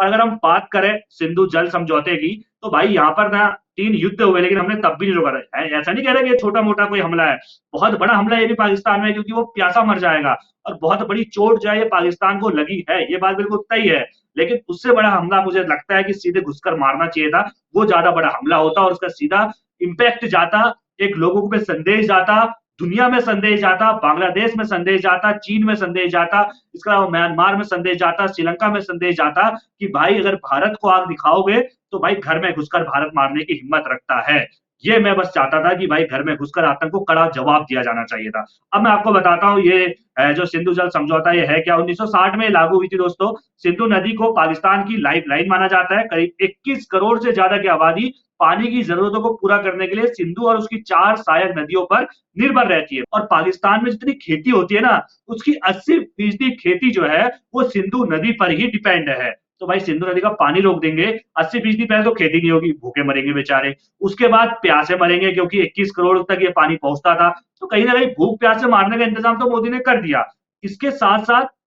और अगर हम बात करें सिंधु जल समझौते की, तो भाई यहाँ पर ना 3 युद्ध हुए लेकिन हमने तब भी नहीं रोका था। ऐसा नहीं कह रहा कि ये छोटा-मोटा कोई हमला है, बहुत बड़ा हमला ये भी पाकिस्तान में है क्योंकि वो प्यासा मर जाएगा और बहुत बड़ी चोट जो है ये पाकिस्तान को लगी है, ये बात बिल्कुल तय है। लेकिन उससे बड़ा हमला मुझे लगता है कि सीधे घुसकर मारना चाहिए था, वो ज़्यादा बड़ा हमला होता और उसका सीधा इम्पैक्ट जाता, एक लोगों पे संदेश जाता, दुनिया में संदेश जाता, बांग्लादेश में संदेश जाता, चीन में संदेश जाता, इसके अलावा म्यांमार में संदेश जाता, श्रीलंका में संदेश जाता कि भाई अगर भारत को आग दिखाओगे, तो भाई घर में घुसकर भारत मारने की हिम्मत रखता है। ये मैं बस चाहता था कि भाई घर में घुसकर आतंक को कड़ा जवाब दिया जाना चाहिए था। अब मैं आपको बताता हूँ ये जो सिंधु जल समझौता ये है क्या 1960 में लागू हुई थी दोस्तों। सिंधु नदी को पाकिस्तान की लाइफलाइन माना जाता है। करीब 21 करोड़ से ज्यादा की आबादी पानी की जरूरतों को पूरा करने के लिए सिंधु और उसकी 4 सहायक नदियों पर निर्भर रहती है। और पाकिस्तान में जितनी खेती होती है ना, उसकी 80% खेती जो है वो सिंधु नदी पर ही डिपेंड है। तो भाई सिंधु नदी का पानी रोक देंगे, 80% पहले तो खेती नहीं होगी, भूखे मरेंगे बेचारे। उसके बाद प्यासे मरेंगे क्योंकि 21 करोड़ तक ये पानी पहुंचता था। तो कहीं ना कहीं भूख प्यास से मारने का इंतजाम तो मोदी ने कर दिया। इसके साथ साथ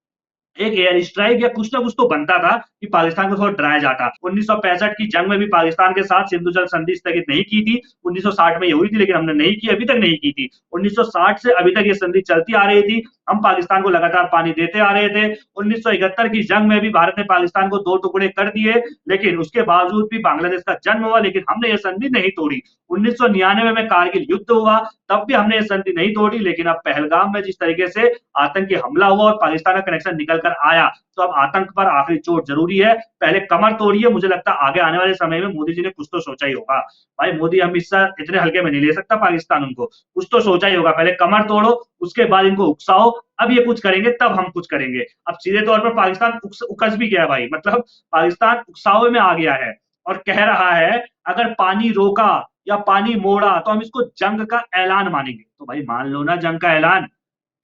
एक एयर स्ट्राइक या कुछ ना कुछ तो बनता था कि पाकिस्तान को थोड़ा डराया जाता। 1965 की जंग में भी पाकिस्तान के साथ सिंधु जल संधि स्थगित नहीं की थी। 1960 में ये हुई थी लेकिन हमने नहीं की, अभी तक नहीं की थी। 1960 से अभी तक ये संधि चलती आ रही थी। हम पाकिस्तान को लगातार पानी देते आ रहे थे। 1971 की जंग में भी भारत ने पाकिस्तान को 2 टुकड़े कर दिए, लेकिन उसके बावजूद भी बांग्लादेश का जन्म हुआ, लेकिन हमने ये संधि नहीं तोड़ी। 1999 में कारगिल युद्ध हुआ, तब भी हमने ये संधि नहीं तोड़ी, लेकिन अब पहलगाम में जिस तरीके से आतंकी हमला हुआ और पाकिस्तान का कनेक्शन निकल कर आया, तो अब आतंक पर आखिरी चोट जरूरी है। पहले कमर तोड़िए, मुझे लगता है आगे आने वाले समय में मोदी जी ने कुछ तो सोचा ही होगा। भाई मोदी हमेशा इतने हल्के में नहीं ले सकता पाकिस्तान उनको, कुछ तो सोचा ही होगा। पहले कमर तोड़ो, उसके बाद इनको उकसाओ, अब ये कुछ करेंगे तब हम कुछ करेंगे। अब सीधे तौर पर पाकिस्तान उकस भी गया है भाई, मतलब पाकिस्तान उकसावे में आ गया है और कह रहा है अगर पानी रोका या पानी मोड़ा तो हम इसको जंग का ऐलान मानेंगे। तो भाई मान लो ना जंग का ऐलान,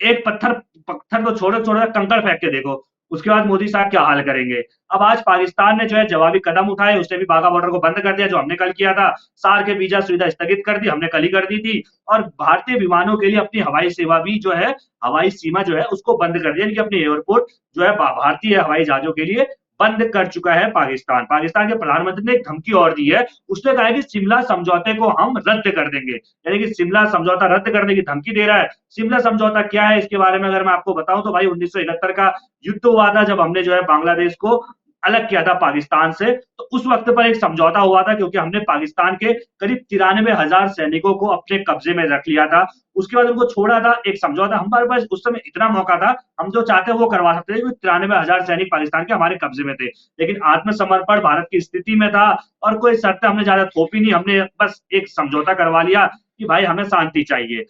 एक पत्थर पत्थर को छोड़ो छोड़ो कंकड़ फेंक के देखो, उसके बाद मोदी साहब क्या हाल करेंगे। अब आज पाकिस्तान ने जो है जवाबी कदम उठाए, उसने भी बाघा बॉर्डर को बंद कर दिया जो हमने कल किया था। सार के वीजा सुविधा स्थगित कर दी, हमने कल ही कर दी थी। और भारतीय विमानों के लिए अपनी हवाई सेवा भी जो है, हवाई सीमा जो है उसको बंद कर दिया, यानी कि अपने एयरपोर्ट जो है भारतीय हवाई जहाजों के लिए बंद कर चुका है पाकिस्तान। पाकिस्तान के प्रधानमंत्री ने एक धमकी और दी है, उसने कहा है कि शिमला समझौते को हम रद्द कर देंगे, यानी कि शिमला समझौता रद्द करने की धमकी दे रहा है। शिमला समझौता क्या है इसके बारे में अगर मैं आपको बताऊं तो भाई 1971 का युद्ध हुआ था जब हमने जो है बांग्लादेश को अलग किया था पाकिस्तान से। तो उस वक्त पर एक समझौता हुआ था क्योंकि हमने पाकिस्तान के करीब 93,000 सैनिकों को अपने कब्जे में रख लिया था। उसके बाद उनको छोड़ा था, एक समझौता हमारे पास उस समय इतना मौका था, हम जो चाहते वो करवा सकते थे क्योंकि 93,000 सैनिक पाकिस्तान के हमारे कब्जे में थे। लेकिन आत्मसमर्पण भारत की स्थिति में था और कोई शर्त हमने ज्यादा थोपी नहीं, हमने बस एक समझौता करवा लिया कि भाई हमें शांति चाहिए।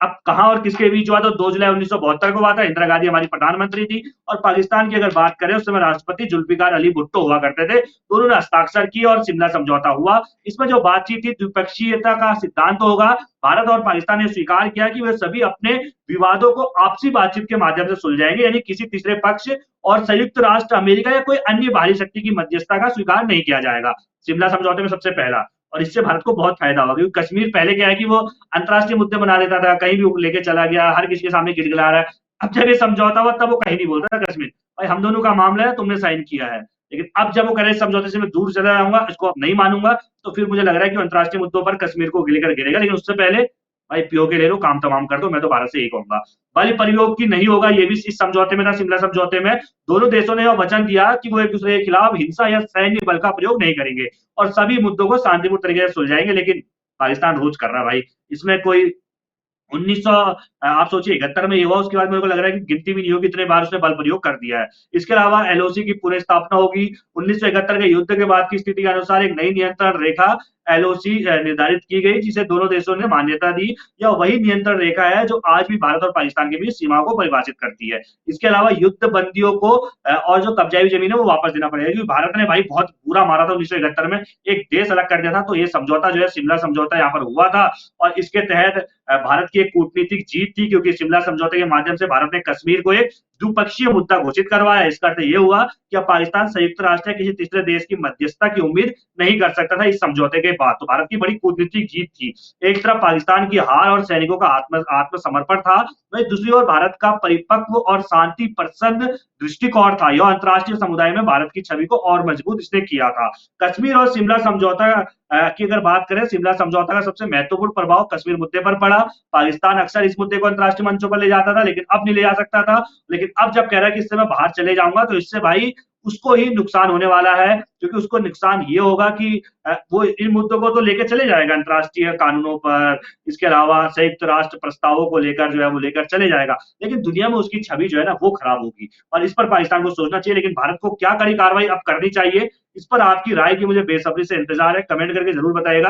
अब कहां और किसके बीच हुआ तो 2 जुलाई 1972 को हुआ था। इंदिरा गांधी हमारी प्रधानमंत्री थी और पाकिस्तान की अगर बात करें उस समय राष्ट्रपति जुल्फिकार अली भुट्टो हुआ करते थे। दोनों ने हस्ताक्षर किए और शिमला समझौता हुआ। इसमें जो बातचीत थी द्विपक्षीयता का सिद्धांत तो होगा। भारत और पाकिस्तान ने स्वीकार किया कि वे सभी अपने विवादों को आपसी बातचीत के माध्यम से सुलझाएंगे, यानी किसी तीसरे पक्ष और संयुक्त राष्ट्र अमेरिका या कोई अन्य बाहरी शक्ति की मध्यस्थता का स्वीकार नहीं किया जाएगा। शिमला समझौते में सबसे पहला, और इससे भारत को बहुत फायदा होगा क्योंकि कश्मीर पहले क्या है कि वो अंतर्राष्ट्रीय मुद्दे बना देता था, कहीं भी लेके चला गया, हर किसी के सामने गिड़गिड़ा रहा है। अब जब ये समझौता हुआ तब वो कहीं नहीं बोलता था कश्मीर, भाई हम दोनों का मामला है, तुमने साइन किया है। लेकिन अब जब वो कह रहे समझौते से मैं दूर चला जाऊंगा, इसको अब नहीं मानूंगा, तो फिर मुझे लग रहा है कि अंतर्राष्ट्रीय मुद्दों पर कश्मीर को लेकर गिरेगा। लेकिन उससे पहले भाई पीओके ले लो, काम तमाम कर दो, मैं तो भारत से यही कहूंगा। बल प्रयोग की नहीं होगा, ये भी इस समझौते में था। शिमला समझौते में दोनों देशों ने वचन दिया कि वो एक दूसरे के खिलाफ हिंसा या सैन्य बल का प्रयोग नहीं करेंगे और सभी मुद्दों को शांतिपूर्ण तरीके से सुलझाएंगे। लेकिन पाकिस्तान रोज कर रहा है भाई, इसमें कोई 1900 आप सोचिए 71 में ये हुआ, उसके बाद मेरे को लग रहा है कि गिनती भी नहीं होगी इतने बार उसने बल प्रयोग कर दिया है। इसके अलावा एलओसी की पुनः स्थापना होगी। 1971 के युद्ध के बाद की स्थिति के अनुसार एक नई नियंत्रण रेखा एलओसी निर्धारित की गई जिसे दोनों देशों ने मान्यता दी। यह वही नियंत्रण रेखा है जो आज भी भारत और पाकिस्तान के बीच सीमाओं को परिभाषित करती है। इसके अलावा युद्ध बंदियों को और जो कब्जाई जमीन है वो वापस देना पड़ेगा क्योंकि भारत ने भाई बहुत बुरा मारा था 1971 में, एक देश अलग कर दिया था। तो ये समझौता जो है शिमला समझौता यहाँ पर हुआ था और इसके तहत भारत की एक कूटनीतिक जीत थी क्योंकि शिमला समझौते के माध्यम से भारत ने कश्मीर को एक द्विपक्षीय मुद्दा घोषित करवाया। इसका अर्थ ये हुआ कि अब पाकिस्तान संयुक्त राष्ट्र या किसी तीसरे देश की मध्यस्थता की उम्मीद नहीं कर सकता था इस समझौते के बाद। तो भारत की बड़ी कूटनीतिक जीत थी। एक तरफ पाकिस्तान की हार और सैनिकों का आत्मसमर्पण था, वहीं दूसरी ओर भारत का परिपक्व और शांति प्रसन्न दृष्टिकोण था। यह अंतर्राष्ट्रीय समुदाय में भारत की छवि को और मजबूत इसने किया था। कश्मीर और शिमला समझौता की अगर बात करें, शिमला समझौता का सबसे महत्वपूर्ण प्रभाव कश्मीर मुद्दे पर पड़ा। पाकिस्तान अक्सर इस मुद्दे को अंतर्राष्ट्रीय मंचों पर ले जाता था, लेकिन अब नहीं ले जा सकता था। लेकिन अब जब कह रहा है कि इससे मैं बाहर चले जाऊंगा, तो इससे भाई उसको ही नुकसान होने वाला है, क्योंकि उसको नुकसान ये होगा कि वो इन मुद्दों को तो लेकर चले जाएगा अंतर्राष्ट्रीय कानूनों पर, इसके अलावा संयुक्त राष्ट्र प्रस्तावों को लेकर जो है वो लेकर चले जाएगा, लेकिन दुनिया में उसकी छवि जो है ना वो खराब होगी, और इस पर पाकिस्तान को सोचना चाहिए। लेकिन भारत को क्या कड़ी कार्रवाई अब करनी चाहिए, इस पर आपकी राय की मुझे बेसब्री से इंतजार है। कमेंट करके जरूर बताइएगा।